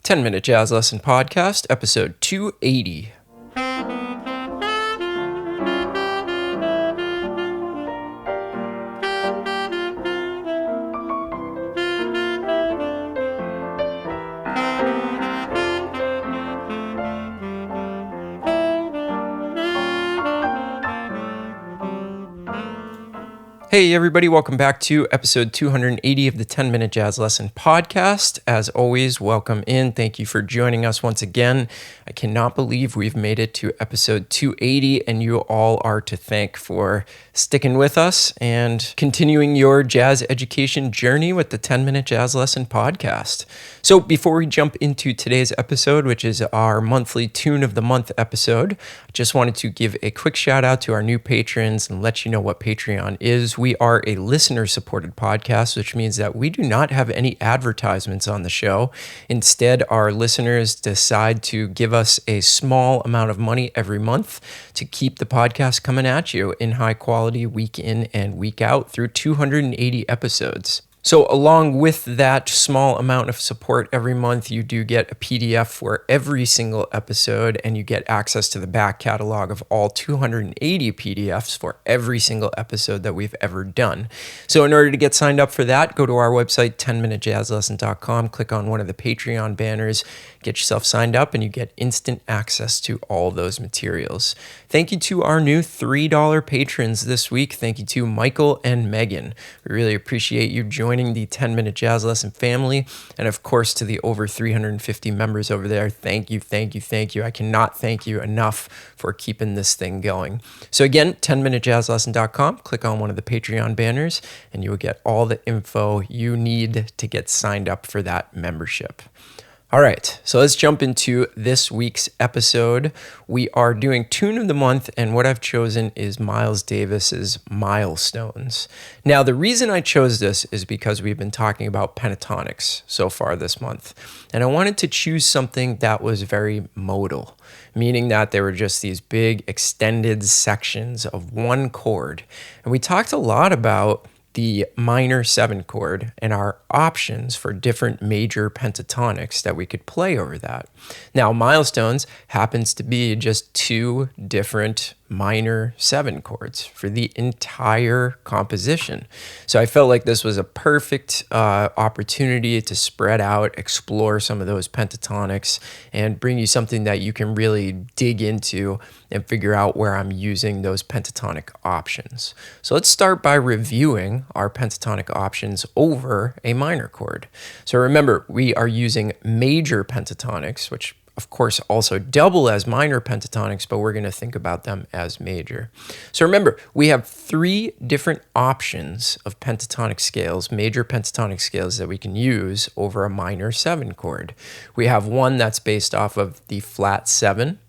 10-Minute Jazz Lesson Podcast, episode 280. Hey everybody, welcome back to episode 280 of the 10-Minute Jazz Lesson Podcast. As always, welcome in. Thank you for joining us once again. I cannot believe we've made it to episode 280, and you all are to thank for sticking with us and continuing your jazz education journey with the 10-Minute Jazz Lesson Podcast. So before we jump into today's episode, which is our monthly Tune of the Month episode, I just wanted to give a quick shout out to our new patrons and let you know what Patreon is. We are a listener-supported podcast, which means that we do not have any advertisements on the show. Instead, our listeners decide to give us a small amount of money every month to keep the podcast coming at you in high quality week in and week out through 280 episodes. So along with that small amount of support every month, you do get a PDF for every single episode, and you get access to the back catalog of all 280 PDFs for every single episode that we've ever done. So in order to get signed up for that, go to our website, 10minutejazzlesson.com, click on one of the Patreon banners, get yourself signed up, and you get instant access to all those materials. Thank you to our new $3 patrons this week. Thank you to Michael and Megan. We really appreciate you joining the 10-Minute Jazz Lesson family, and of course to the over 350 members over there. Thank you. I cannot thank you enough for keeping this thing going. So again, 10minutejazzlesson.com, click on one of the Patreon banners, and you will get all the info you need to get signed up for that membership. All right, so let's jump into this week's episode. We are doing Tune of the Month, and what I've chosen is Miles Davis's Milestones. Now, the reason I chose this is because we've been talking about pentatonics so far this month, and I wanted to choose something that was very modal, meaning that there were just these big extended sections of one chord. And we talked a lot about the minor 7 chord and our options for different major pentatonics that we could play over that. Now, Milestones happens to be just 2 different minor 7 chords for the entire composition. So I felt like this was a perfect opportunity to spread out, explore some of those pentatonics, and bring you something that you can really dig into and figure out where I'm using those pentatonic options. So let's start by reviewing our pentatonic options over a minor chord. So remember, we are using major pentatonics, which of course also double as minor pentatonics, but we're going to think about them as major. So remember, we have 3 different options of pentatonic scales, major pentatonic scales that we can use over a minor 7 chord. We have one that's based off of the flat 7.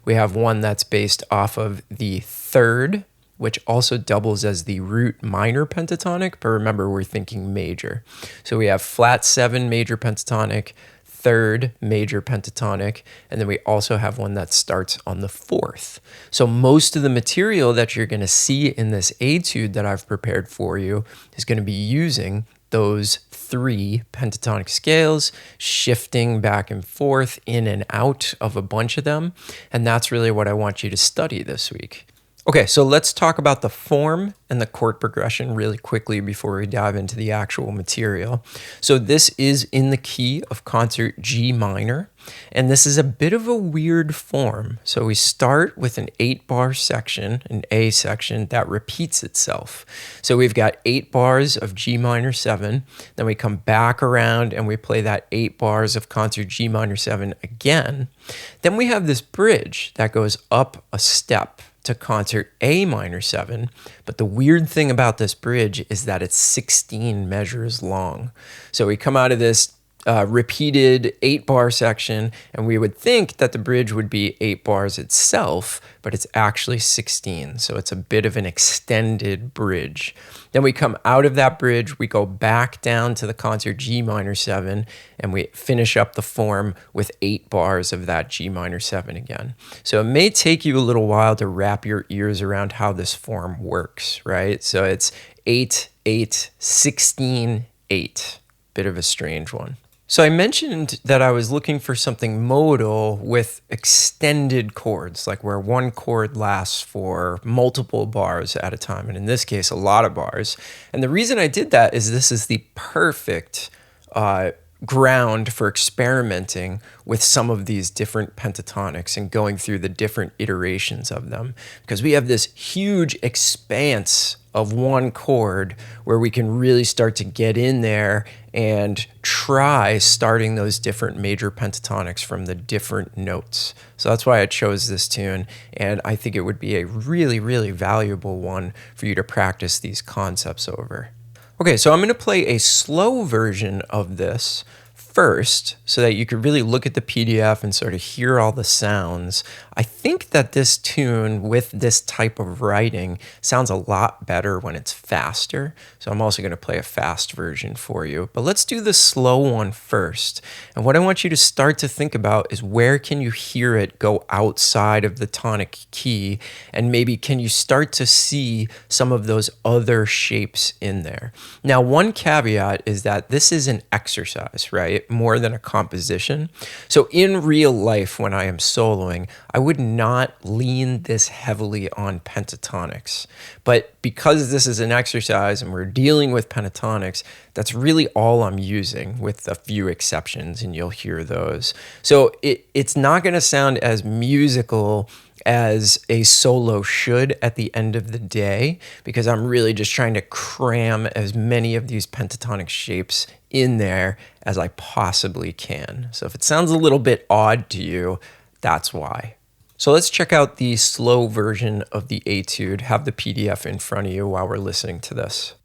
We have one that's based off of the 3rd, which also doubles as the root minor pentatonic, but remember, we're thinking major. So we have flat 7 major pentatonic, 3rd major pentatonic, and then we also have one that starts on the 4th. So most of the material that you're going to see in this etude that I've prepared for you is going to be using those 3 pentatonic scales, shifting back and forth in and out of a bunch of them, and that's really what I want you to study this week. Okay, so let's talk about the form and the chord progression really quickly before we dive into the actual material. So this is in the key of concert G minor, and this is a bit of a weird form. So we start with an 8-bar section, an A section, that repeats itself. So we've got 8 bars of G minor 7, then we come back around and we play that 8 bars of concert G minor 7 again. Then we have this bridge that goes up a step to concert A minor 7, but the weird thing about this bridge is that it's 16 measures long. So we come out of this repeated 8-bar section, and we would think that the bridge would be 8 bars itself, but it's actually 16, so it's a bit of an extended bridge. Then we come out of that bridge, we go back down to the concert G minor 7, and we finish up the form with 8 bars of that G minor 7 again. So it may take you a little while to wrap your ears around how this form works, right? So it's 8, 8, 16, 8. Bit of a strange one. So I mentioned that I was looking for something modal with extended chords, like where one chord lasts for multiple bars at a time, and in this case, a lot of bars. And the reason I did that is this is the perfect ground for experimenting with some of these different pentatonics and going through the different iterations of them, because we have this huge expanse of one chord where we can really start to get in there and try starting those different major pentatonics from the different notes. So that's why I chose this tune, and I think it would be a really, really valuable one for you to practice these concepts over. Okay, so I'm going to play a slow version of this first so that you could really look at the PDF and sort of hear all the sounds. I think that this tune with this type of writing sounds a lot better when it's faster. So I'm also going to play a fast version for you. But let's do the slow one first. And what I want you to start to think about is where can you hear it go outside of the tonic key, and maybe can you start to see some of those other shapes in there. Now, one caveat is that this is an exercise, right? More than a composition. So in real life, when I am soloing, I would not lean this heavily on pentatonics. But because this is an exercise and we're dealing with pentatonics, that's really all I'm using, with a few exceptions, and you'll hear those. So it's not going to sound as musical as a solo should at the end of the day, because I'm really just trying to cram as many of these pentatonic shapes in there as I possibly can. So if it sounds a little bit odd to you, that's why. So let's check out the slow version of the etude. Have the PDF in front of you while we're listening to this.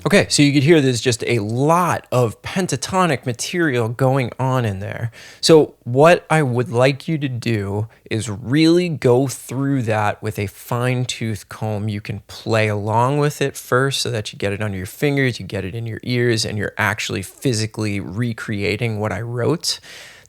Okay, so you could hear there's just a lot of pentatonic material going on in there. So what I would like you to do is really go through that with a fine-tooth comb. You can play along with it first so that you get it under your fingers, you get it in your ears, and you're actually physically recreating what I wrote.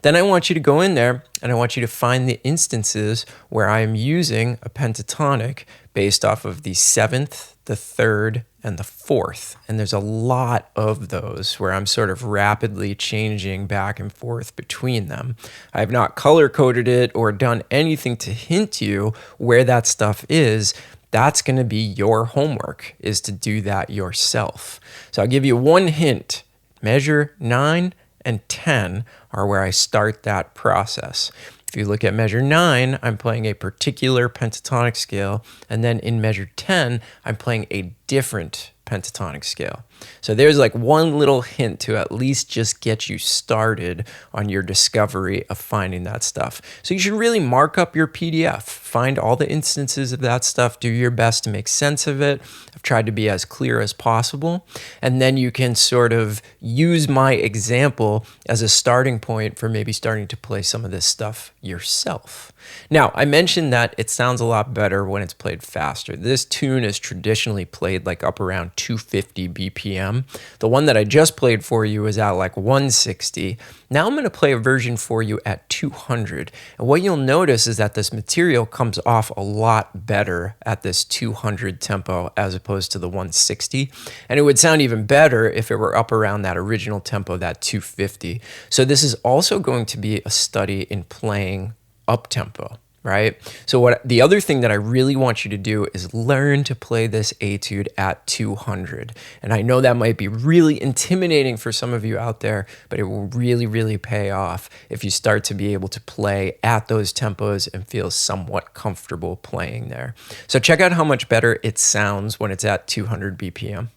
Then I want you to go in there and I want you to find the instances where I am using a pentatonic based off of the 7th, the 3rd, and the 4th. And there's a lot of those where I'm sort of rapidly changing back and forth between them. I have not color-coded it or done anything to hint you where that stuff is. That's going to be your homework, is to do that yourself. So I'll give you one hint. Measure 9 and 10 are where I start that process. If you look at measure 9, I'm playing a particular pentatonic scale, and then in measure 10, I'm playing a different pentatonic scale. So there's like one little hint to at least just get you started on your discovery of finding that stuff. So you should really mark up your PDF, find all the instances of that stuff, do your best to make sense of it. I've tried to be as clear as possible. And then you can sort of use my example as a starting point for maybe starting to play some of this stuff yourself. Now, I mentioned that it sounds a lot better when it's played faster. This tune is traditionally played like up around 250 BPM. The one that I just played for you is at like 160. Now I'm going to play a version for you at 200. And what you'll notice is that this material comes off a lot better at this 200 tempo as opposed to the 160. And it would sound even better if it were up around that original tempo, that 250. So this is also going to be a study in playing up tempo, right? So what the other thing that I really want you to do is learn to play this etude at 200. And I know that might be really intimidating for some of you out there, but it will really, really pay off if you start to be able to play at those tempos and feel somewhat comfortable playing there. So check out how much better it sounds when it's at 200 BPM.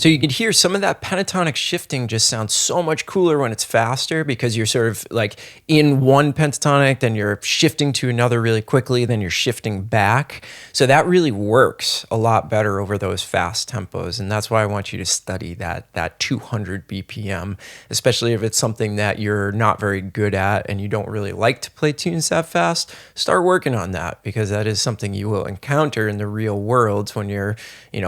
So you can hear some of that pentatonic shifting just sounds so much cooler when it's faster, because you're sort of like in one pentatonic, then you're shifting to another really quickly, then you're shifting back. So that really works a lot better over those fast tempos. And that's why I want you to study that 200 BPM, especially if it's something that you're not very good at and you don't really like to play tunes that fast. Start working on that, because that is something you will encounter in the real world when you're,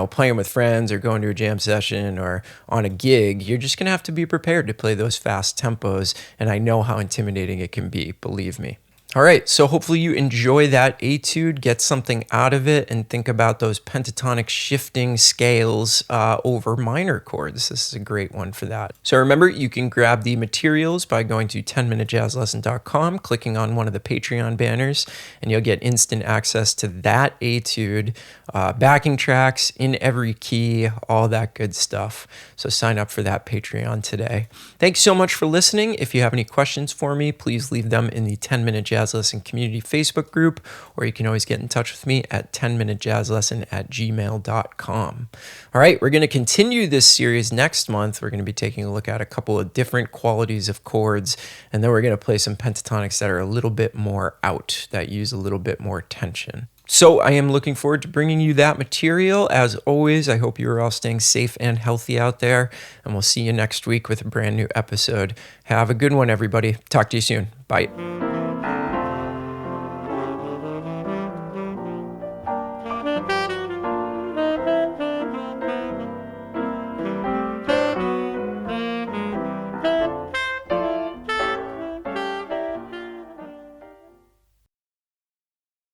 playing with friends or going to a jam session or on a gig. You're just going to have to be prepared to play those fast tempos, and I know how intimidating it can be, believe me. All right, so hopefully you enjoy that etude, get something out of it, and think about those pentatonic shifting scales over minor chords. This is a great one for that. So remember, you can grab the materials by going to 10minutejazzlesson.com, clicking on one of the Patreon banners, and you'll get instant access to that etude, backing tracks in every key, all that good stuff. So sign up for that Patreon today. Thanks so much for listening. If you have any questions for me, please leave them in the 10-Minute Jazz Lesson Community Facebook group, or you can always get in touch with me at 10minutejazzlesson@gmail.com. All right, we're going to continue this series next month. We're going to be taking a look at a couple of different qualities of chords, and then we're going to play some pentatonics that are a little bit more out, that use a little bit more tension. So I am looking forward to bringing you that material. As always, I hope you're all staying safe and healthy out there, and we'll see you next week with a brand new episode. Have a good one, everybody. Talk to you soon. Bye.